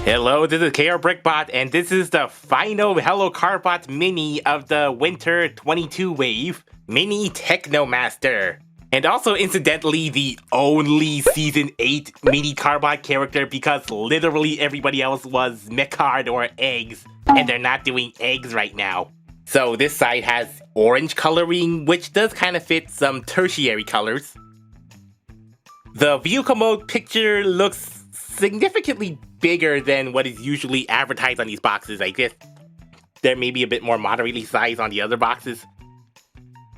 Hello, this is KRBrickBot, and this is the final Carbot Mini of the Winter 22 wave, Mini Technomaster. And also, incidentally, the only Season 8 Mini Carbot character because literally everybody else was Mechard or Eggs, and they're not doing Eggs right now. So this side has orange coloring, which does kind of fit some tertiary colors. The vehicle mode picture looks significantly bigger than what is usually advertised on these boxes. I guess there may be a bit more moderately sized on the other boxes.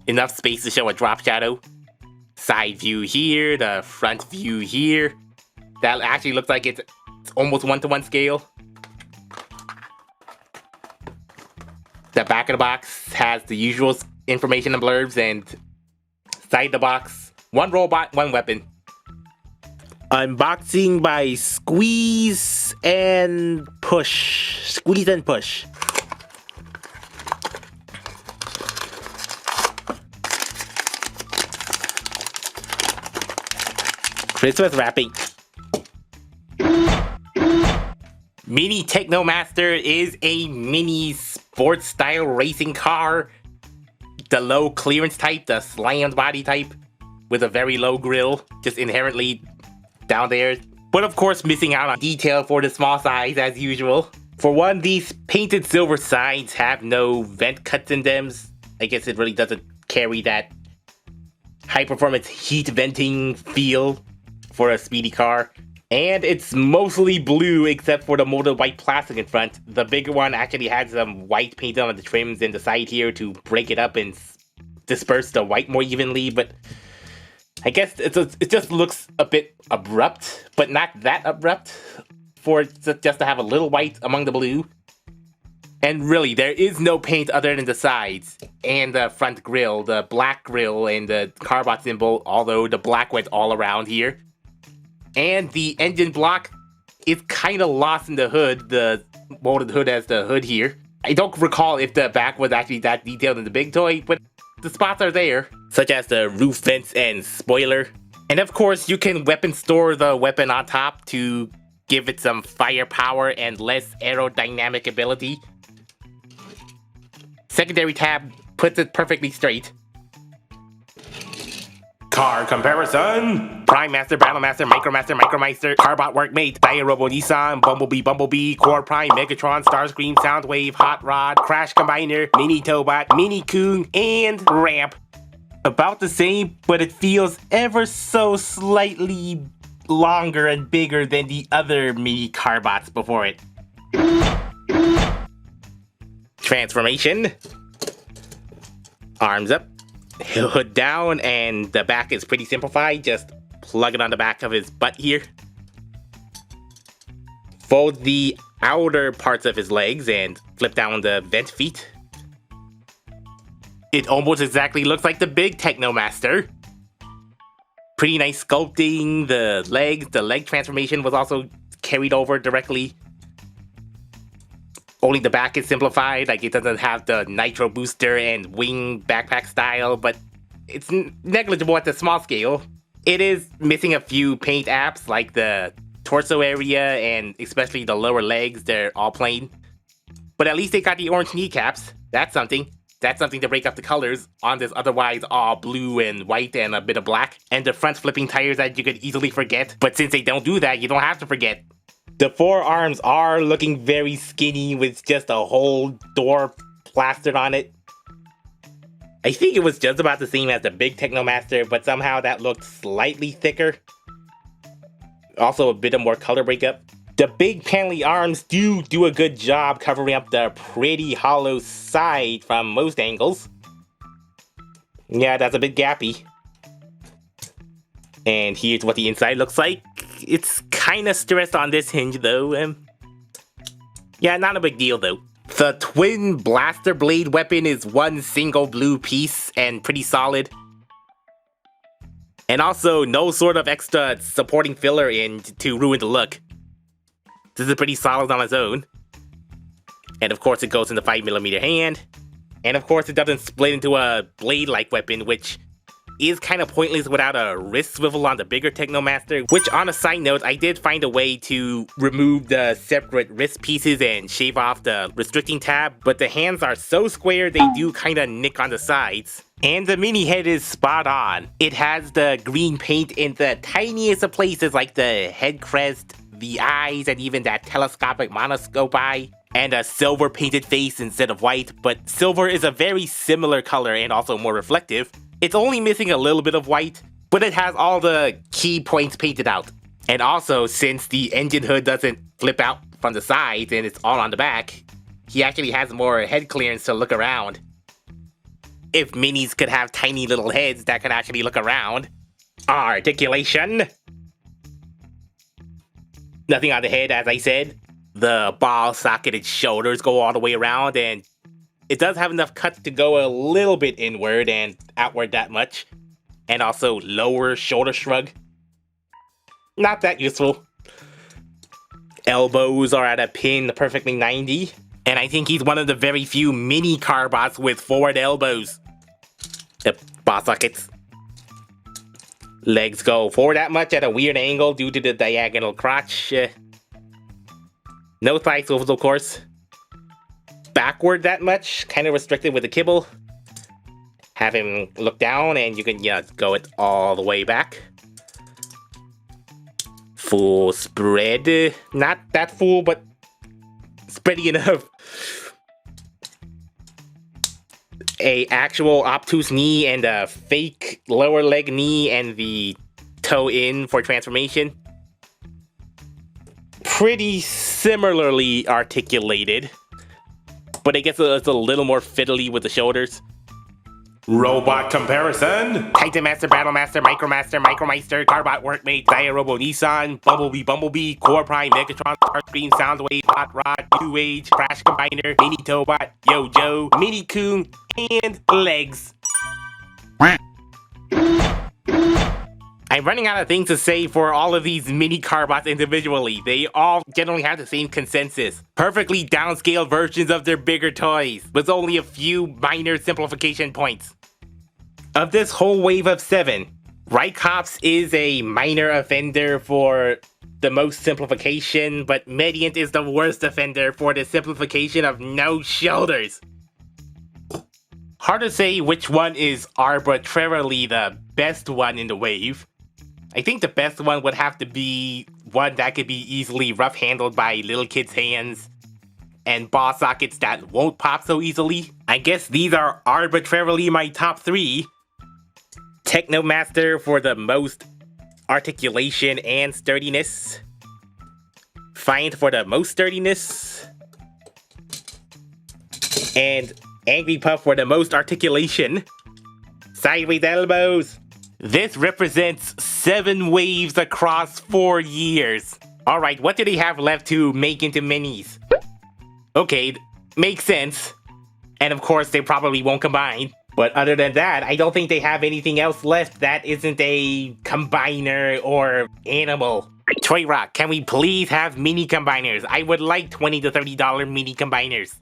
Enough space to show a drop shadow. Side view here, the front view here. That actually looks like it's almost 1-to-1 scale. The back of the box has the usual information and blurbs, and side of the box, one robot, one weapon. Unboxing by squeeze and push. Squeeze and push. Christmas wrapping. Mini Technomaster is a mini sports style racing car. The low clearance type, the slammed body type, with a very low grille, just inherently down there. But of course missing out on detail for the small size as usual. For one, these painted silver sides have no vent cuts in them. I guess it really doesn't carry that high performance heat venting feel for a speedy car. And it's mostly blue except for the molded white plastic in front. The bigger one actually has some white painted on the trims in the side here to break it up and disperse the white more evenly, but I guess it just looks a bit abrupt, but not that abrupt for it just to have a little white among the blue. And really, there is no paint other than the sides and the front grille, the black grille and the Carbot symbol, although the black went all around here. And the engine block is kind of lost in the hood, the molded hood as the hood here. I don't recall if the back was actually that detailed in the big toy, but the spots are there, such as the roof vents and spoiler. And of course, you can weapon store the weapon on top to give it some firepower and less aerodynamic ability. Secondary tab puts it perfectly straight. Car comparison: Prime Master, Battle Master, Micromaster, Micromeister, Carbot Workmate, Diarobo Nissan, Bumblebee, Core Prime, Megatron, Starscream, Soundwave, Hot Rod, Crash Combiner, Mini Tobot, Mini Coon, and Ramp. About the same, but it feels ever so slightly longer and bigger than the other mini Carbots before it. Transformation. Arms up. Hood down, and the back is pretty simplified. Just plug it on the back of his butt here. Fold the outer parts of his legs and flip down the vent feet. It almost exactly looks like the big Technomaster. Pretty nice sculpting. The leg transformation was also carried over directly. Only the back is simplified, like it doesn't have the nitro booster and wing backpack style, but it's negligible at the small scale. It is missing a few paint apps like the torso area and especially the lower legs. They're all plain. But at least they got the orange kneecaps. That's something. That's something to break up the colors on this otherwise all blue and white and a bit of black. And the front flipping tires that you could easily forget. But since they don't do that, you don't have to forget. The forearms are looking very skinny with just a whole door plastered on it. I think it was just about the same as the big Technomaster, but somehow that looked slightly thicker. Also a bit of more color breakup. The big panelly arms do a good job covering up the pretty hollow side from most angles. Yeah, that's a bit gappy. And here's what the inside looks like. It's kind of stressed on this hinge though. Yeah, not a big deal though. The twin blaster blade weapon is one single blue piece and pretty solid. And also no sort of extra supporting filler in to ruin the look. This is pretty solid on its own. And of course it goes in the 5mm hand. And of course it doesn't split into a blade-like weapon, which is kind of pointless without a wrist swivel on the bigger Technomaster, which on a side note, I did find a way to remove the separate wrist pieces and shave off the restricting tab, but the hands are so square they do kind of nick on the sides. And the mini head is spot on. It has the green paint in the tiniest of places like the head crest, the eyes, and even that telescopic monoscope eye, and a silver painted face instead of white, but silver is a very similar color and also more reflective. It's only missing a little bit of white, but it has all the key points painted out. And also, since the engine hood doesn't flip out from the sides and it's all on the back, he actually has more head clearance to look around. If minis could have tiny little heads that could actually look around. Articulation. Nothing on the head, as I said. The ball-socketed shoulders go all the way around, and it does have enough cuts to go a little bit inward and outward that much. And also lower shoulder shrug. Not that useful. Elbows are at a pin perfectly 90. And I think he's one of the very few mini Carbots with forward elbows. The ball sockets. Legs go forward that much at a weird angle due to the diagonal crotch. No thigh swivels, of course. Backward that much, kind of restricted with the kibble. Have him look down and you can go it all the way back. Full spread. Not that full, but spready enough. A actual obtuse knee and a fake lower leg knee and the toe in for transformation. Pretty similarly articulated, but I guess it's a little more fiddly with the shoulders. Robot comparison. Technomaster, Battlemaster, Micromaster, Micromeister, Carbot Workmate, Diarobo Nissan, Bumblebee, Core Prime, Megatron, Starscream, Soundwave, Hot Rod, New Age, Crash Combiner, Mini Tobot, Yo-Joe, Mini Coon, and Legs. I'm running out of things to say for all of these mini Carbots individually. They all generally have the same consensus. Perfectly downscaled versions of their bigger toys, with only a few minor simplification points. Of this whole wave of 7, Rykops is a minor offender for the most simplification, but Mediant is the worst offender for the simplification of no shoulders. Hard to say which one is arbitrarily the best one in the wave. I think the best one would have to be one that could be easily rough-handled by little kids' hands and ball sockets that won't pop so easily. I guess these are arbitrarily my top 3. Technomaster for the most articulation and sturdiness. Find for the most sturdiness. And Angry Puff for the most articulation. Sideways elbows. This represents 7 waves across 4 years. Alright, what do they have left to make into minis? Okay, makes sense. And of course, they probably won't combine. But other than that, I don't think they have anything else left that isn't a combiner or animal. Toy Rock, can we please have mini combiners? I would like $20 to $30 mini combiners.